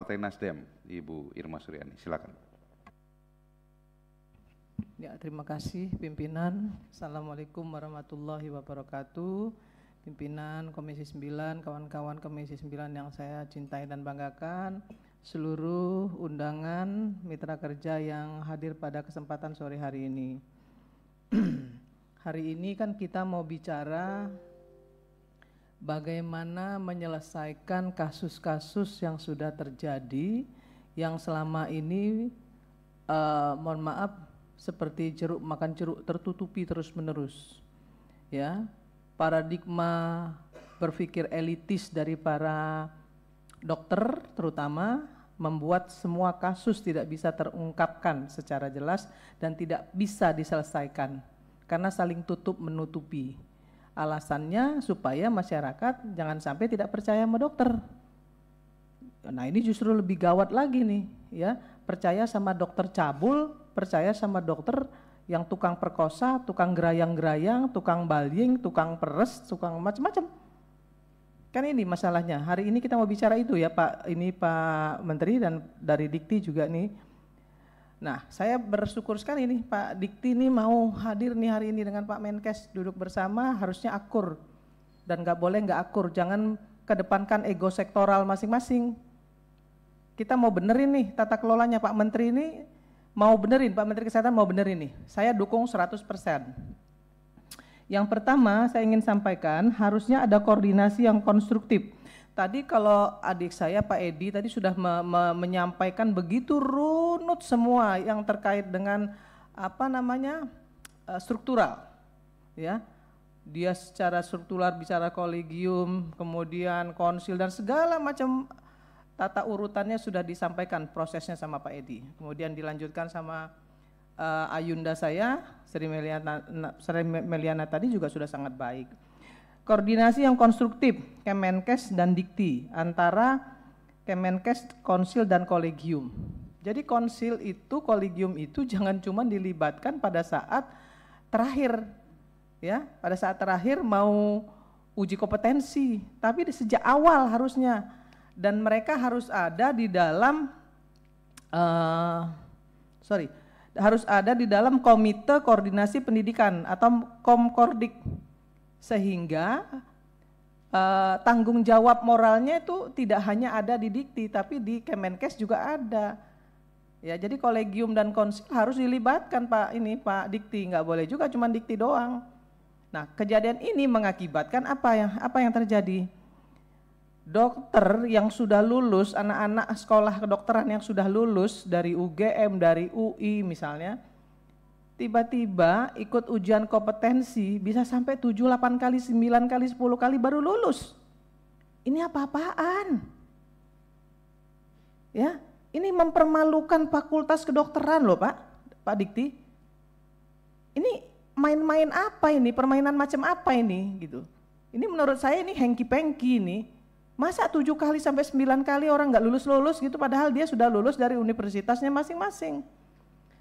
Partai Nasdem, Ibu Irma Suryani. Silakan. Ya, terima kasih pimpinan. Assalamualaikum warahmatullahi wabarakatuh. Pimpinan Komisi 9, kawan-kawan Komisi 9 yang saya cintai dan banggakan, seluruh undangan mitra kerja yang hadir pada kesempatan sore hari ini. Hari ini kan kita mau bicara bagaimana menyelesaikan kasus-kasus yang sudah terjadi, yang selama ini mohon maaf seperti jeruk makan jeruk tertutupi terus-menerus. Ya, paradigma berpikir elitis dari para dokter terutama membuat semua kasus tidak bisa terungkapkan secara jelas dan tidak bisa diselesaikan karena saling tutup menutupi. Alasannya supaya masyarakat jangan sampai tidak percaya sama dokter. Nah, ini justru lebih gawat lagi nih, ya. Percaya sama dokter cabul, percaya sama dokter yang tukang perkosa, tukang gerayang-gerayang, tukang baling, tukang peres, tukang macam-macam. Kan ini masalahnya. Hari ini kita mau bicara itu ya Pak, ini Pak Menteri dan dari Dikti juga nih. Nah, saya bersyukur sekali nih Pak Dikti nih mau hadir nih hari ini dengan Pak Menkes, duduk bersama, harusnya akur. Dan nggak boleh nggak akur, jangan kedepankan ego sektoral masing-masing. Kita mau benerin nih tata kelolanya Pak Menteri ini, mau benerin, Pak Menteri Kesehatan mau benerin nih. Saya dukung 100%. Yang pertama saya ingin sampaikan harusnya ada koordinasi yang konstruktif. Tadi kalau adik saya Pak Edi tadi sudah menyampaikan begitu runut semua yang terkait dengan apa namanya struktural, ya. Dia secara struktural bicara kolegium, kemudian konsil dan segala macam tata urutannya sudah disampaikan prosesnya sama Pak Edi. Kemudian dilanjutkan sama Ayunda saya, Sri Meliana tadi juga sudah sangat baik. Koordinasi yang konstruktif Kemenkes dan Dikti antara Kemenkes, konsil dan kolegium. Jadi konsil itu, kolegium itu jangan cuma dilibatkan pada saat terakhir, ya, pada saat terakhir mau uji kompetensi, tapi sejak awal harusnya. Dan mereka harus ada di dalam harus ada di dalam Komite Koordinasi Pendidikan atau Komkordik, sehingga tanggung jawab moralnya itu tidak hanya ada di Dikti tapi di Kemenkes juga ada. Ya, jadi kolegium dan konsil harus dilibatkan Pak Dikti, nggak boleh juga cuma Dikti doang. Nah, kejadian ini mengakibatkan apa yang terjadi? Dokter yang sudah lulus, anak-anak sekolah kedokteran yang sudah lulus dari UGM, dari UI misalnya, tiba-tiba ikut ujian kompetensi bisa sampai 7, 8 kali, 9 kali, 10 kali baru lulus. Ini apa-apaan? Ya, ini mempermalukan fakultas kedokteran loh Pak Dikti. Ini main-main apa ini, permainan macam apa ini gitu. Ini menurut saya ini hengki-pengki ini. Masa 7 kali sampai 9 kali orang nggak lulus-lulus gitu padahal dia sudah lulus dari universitasnya masing-masing.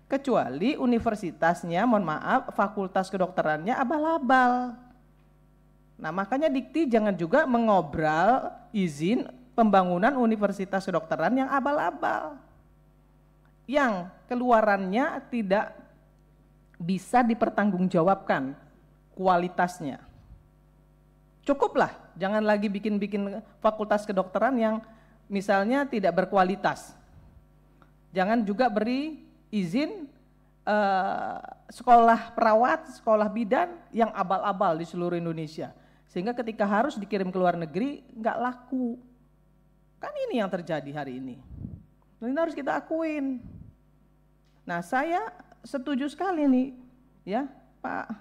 Kecuali universitasnya, mohon maaf, fakultas kedokterannya abal-abal. Nah, makanya Dikti jangan juga mengobral izin pembangunan universitas kedokteran yang abal-abal. Yang keluarannya tidak bisa dipertanggungjawabkan kualitasnya. Cukuplah, jangan lagi bikin fakultas kedokteran yang misalnya tidak berkualitas. Jangan juga beri izin sekolah perawat, sekolah bidan yang abal-abal di seluruh Indonesia. Sehingga ketika harus dikirim ke luar negeri, nggak laku. Kan ini yang terjadi hari ini. Dan ini harus kita akuin. Nah, saya setuju sekali nih, ya Pak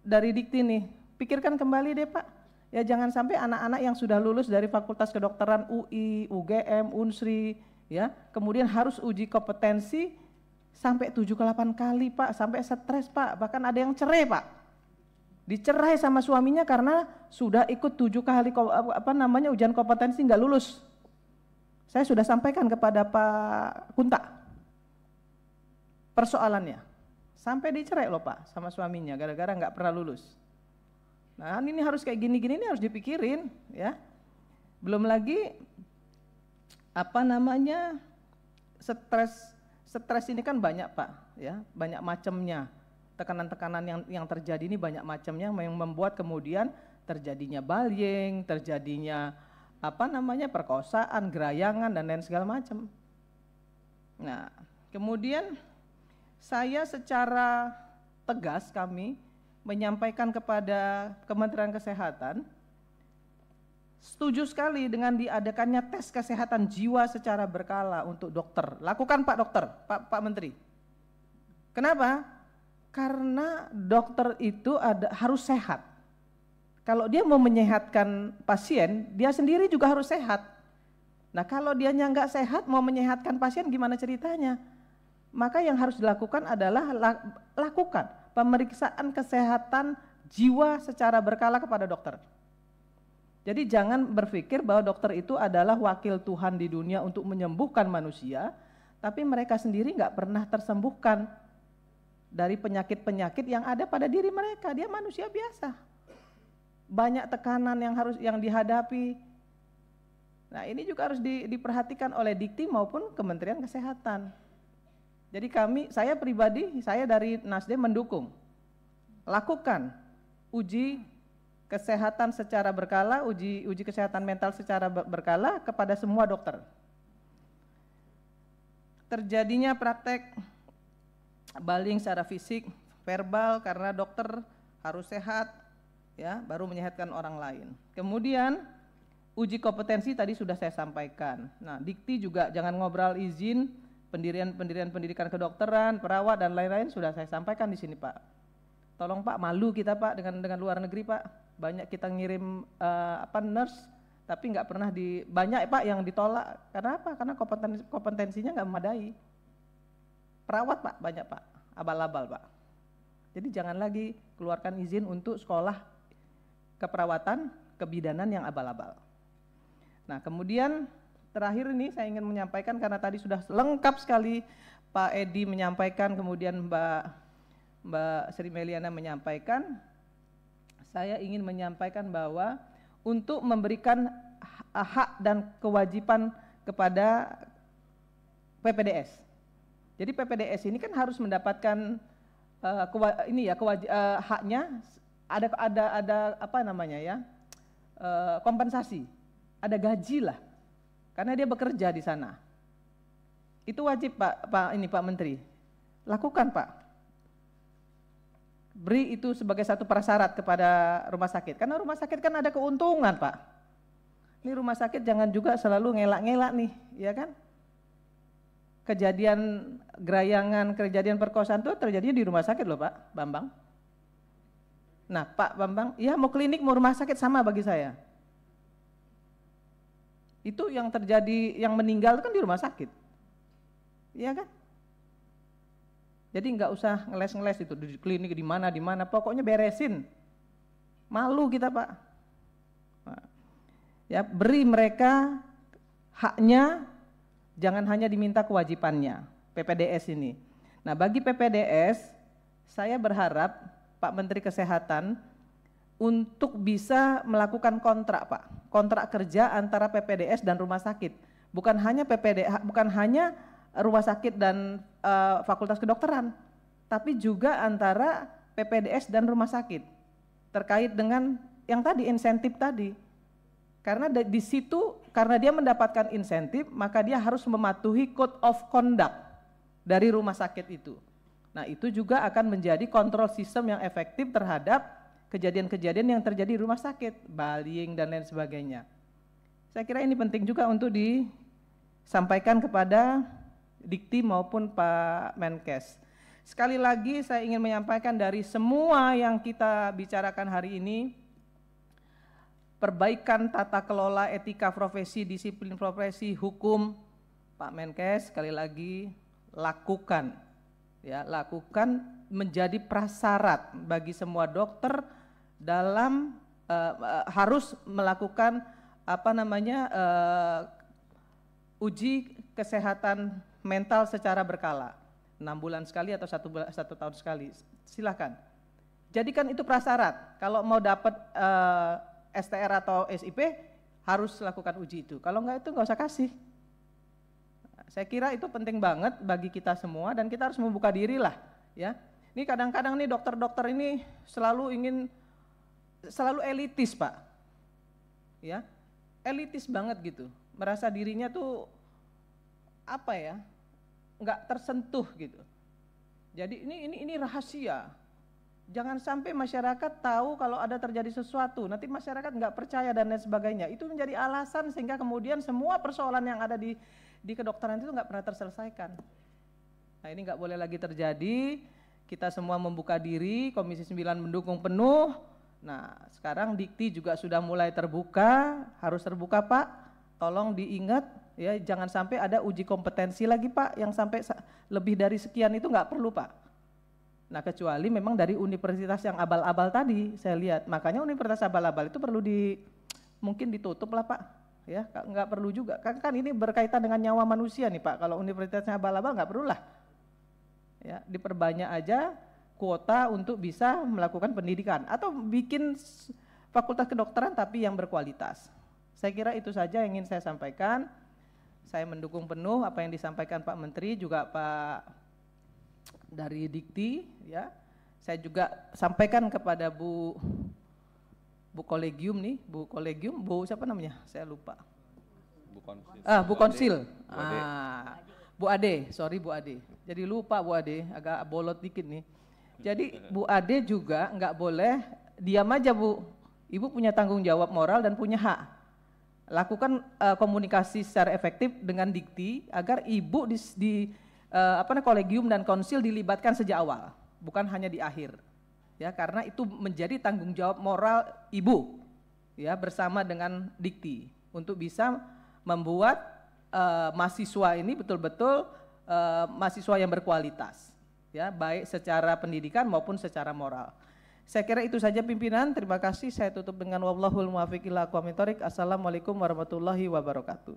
dari Dikti nih. Pikirkan kembali deh Pak, ya jangan sampai anak-anak yang sudah lulus dari Fakultas Kedokteran UI, UGM, Unsri, ya kemudian harus uji kompetensi sampai 7 ke 8 kali Pak, sampai stres Pak, bahkan ada yang cerai Pak. Dicerai sama suaminya karena sudah ikut 7 kali ujian kompetensi nggak lulus. Saya sudah sampaikan kepada Pak Kunta persoalannya, sampai dicerai loh Pak sama suaminya gara-gara nggak pernah lulus. Nah, ini harus kayak gini-gini, ini harus dipikirin ya. Belum lagi apa namanya, stres ini kan banyak Pak, ya, banyak macamnya. Tekanan-tekanan yang terjadi ini banyak macamnya, yang membuat kemudian terjadinya bullying, terjadinya apa namanya, perkosaan, gerayangan dan lain segala macam. Nah, kemudian saya secara tegas kami menyampaikan kepada Kementerian Kesehatan, setuju sekali dengan diadakannya tes kesehatan jiwa secara berkala untuk dokter. Lakukan Pak Dokter, Pak Menteri. Kenapa? Karena dokter itu harus sehat. Kalau dia mau menyehatkan pasien, dia sendiri juga harus sehat. Nah, kalau dianya nggak sehat, mau menyehatkan pasien gimana ceritanya? Maka yang harus dilakukan adalah lakukan pemeriksaan kesehatan jiwa secara berkala kepada dokter. Jadi jangan berpikir bahwa dokter itu adalah wakil Tuhan di dunia untuk menyembuhkan manusia, tapi mereka sendiri nggak pernah tersembuhkan dari penyakit-penyakit yang ada pada diri mereka. Dia manusia biasa. Banyak tekanan yang dihadapi. Nah, ini juga harus diperhatikan oleh Dikti maupun Kementerian Kesehatan. Jadi saya pribadi, saya dari Nasdem mendukung. Lakukan uji kesehatan secara berkala, uji kesehatan mental secara berkala kepada semua dokter. Terjadinya praktek bullying secara fisik, verbal, karena dokter harus sehat, ya, baru menyehatkan orang lain. Kemudian uji kompetensi tadi sudah saya sampaikan. Nah, Dikti juga jangan ngobrol izin pendirian pendidikan kedokteran, perawat dan lain-lain sudah saya sampaikan di sini Pak. Tolong Pak, malu kita Pak dengan luar negeri Pak. Banyak kita ngirim nurse, tapi nggak pernah banyak Pak yang ditolak. Karena apa? Karena kompetensinya nggak memadai. Perawat Pak, banyak Pak, abal-abal Pak. Jadi jangan lagi keluarkan izin untuk sekolah keperawatan, kebidanan yang abal-abal. Nah, kemudian terakhir ini saya ingin menyampaikan, karena tadi sudah lengkap sekali Pak Edi menyampaikan, kemudian Mbak Sri Meliana menyampaikan, saya ingin menyampaikan bahwa untuk memberikan hak dan kewajiban kepada PPDS. Jadi PPDS ini kan harus mendapatkan haknya, ada apa namanya ya, kompensasi, ada gaji lah, karena dia bekerja di sana. Itu wajib Pak Menteri, lakukan Pak. Beri itu sebagai satu prasyarat kepada rumah sakit, karena rumah sakit kan ada keuntungan Pak. Ini rumah sakit jangan juga selalu ngelak-ngelak nih, ya kan? Kejadian gerayangan, kejadian perkosaan itu terjadinya di rumah sakit loh Pak Bambang. Nah Pak Bambang, ya mau klinik mau rumah sakit sama bagi saya. Itu yang terjadi, yang meninggal kan di rumah sakit, iya kan? Jadi nggak usah ngeles-ngeles itu di klinik di mana, pokoknya beresin. Malu kita Pak. Nah, ya beri mereka haknya, jangan hanya diminta kewajibannya, PPDS ini. Nah bagi PPDS, saya berharap Pak Menteri Kesehatan untuk bisa melakukan kontrak Pak, kontrak kerja antara PPDS dan rumah sakit. Bukan hanya rumah sakit dan fakultas kedokteran, tapi juga antara PPDS dan rumah sakit terkait dengan yang tadi, insentif tadi. Karena di situ, karena dia mendapatkan insentif, maka dia harus mematuhi code of conduct dari rumah sakit itu. Nah itu juga akan menjadi kontrol sistem yang efektif terhadap kejadian-kejadian yang terjadi di rumah sakit, bullying dan lain sebagainya. Saya kira ini penting juga untuk disampaikan kepada Dikti maupun Pak Menkes. Sekali lagi saya ingin menyampaikan, dari semua yang kita bicarakan hari ini, perbaikan tata kelola etika profesi, disiplin profesi, hukum, Pak Menkes sekali lagi lakukan, ya, lakukan menjadi prasyarat bagi semua dokter dalam harus melakukan uji kesehatan mental secara berkala, 6 bulan sekali atau 1 tahun sekali, silakan. Jadikan itu prasyarat, kalau mau dapat STR atau SIP harus lakukan uji itu, kalau enggak itu enggak usah kasih. Saya kira itu penting banget bagi kita semua dan kita harus membuka diri lah ya. Ini kadang-kadang nih dokter-dokter ini selalu elitis Pak. Ya, elitis banget gitu. Merasa dirinya tuh apa ya? Enggak tersentuh gitu. Jadi ini rahasia. Jangan sampai masyarakat tahu kalau ada terjadi sesuatu, nanti masyarakat nggak percaya dan lain sebagainya. Itu menjadi alasan sehingga kemudian semua persoalan yang ada di kedokteran itu nggak pernah terselesaikan. Nah ini nggak boleh lagi terjadi. Kita semua membuka diri, Komisi 9 mendukung penuh. Nah sekarang Dikti juga sudah mulai terbuka, harus terbuka Pak. Tolong diingat ya, jangan sampai ada uji kompetensi lagi Pak, yang sampai lebih dari sekian itu nggak perlu Pak. Nah kecuali memang dari universitas yang abal-abal tadi saya lihat, makanya universitas abal-abal itu perlu mungkin ditutup lah Pak, ya nggak perlu juga, kan ini berkaitan dengan nyawa manusia nih Pak, kalau universitasnya abal-abal nggak perlu lah, ya diperbanyak aja kuota untuk bisa melakukan pendidikan, atau bikin fakultas kedokteran tapi yang berkualitas. Saya kira itu saja yang ingin saya sampaikan, saya mendukung penuh apa yang disampaikan Pak Menteri, juga Pak dari Dikti ya. Saya juga sampaikan kepada Bu Kolegium nih, Bu Kolegium, Bu siapa namanya? Saya lupa. Bu Konsil. Bu Konsil. Bu Ade. Bu Ade, sorry Bu Ade. Jadi lupa Bu Ade, agak bolot dikit nih. Jadi Bu Ade juga nggak boleh diam aja Bu. Ibu punya tanggung jawab moral dan punya hak. Lakukan komunikasi secara efektif dengan Dikti agar Ibu kolegium dan konsil dilibatkan sejak awal, bukan hanya di akhir. Ya, karena itu menjadi tanggung jawab moral Ibu ya bersama dengan Dikti untuk bisa membuat mahasiswa ini betul-betul mahasiswa yang berkualitas. Ya, baik secara pendidikan maupun secara moral. Saya kira itu saja pimpinan, terima kasih. Saya tutup dengan wallahul muwaffiq ila aqwamit thoriq. Assalamualaikum warahmatullahi wabarakatuh.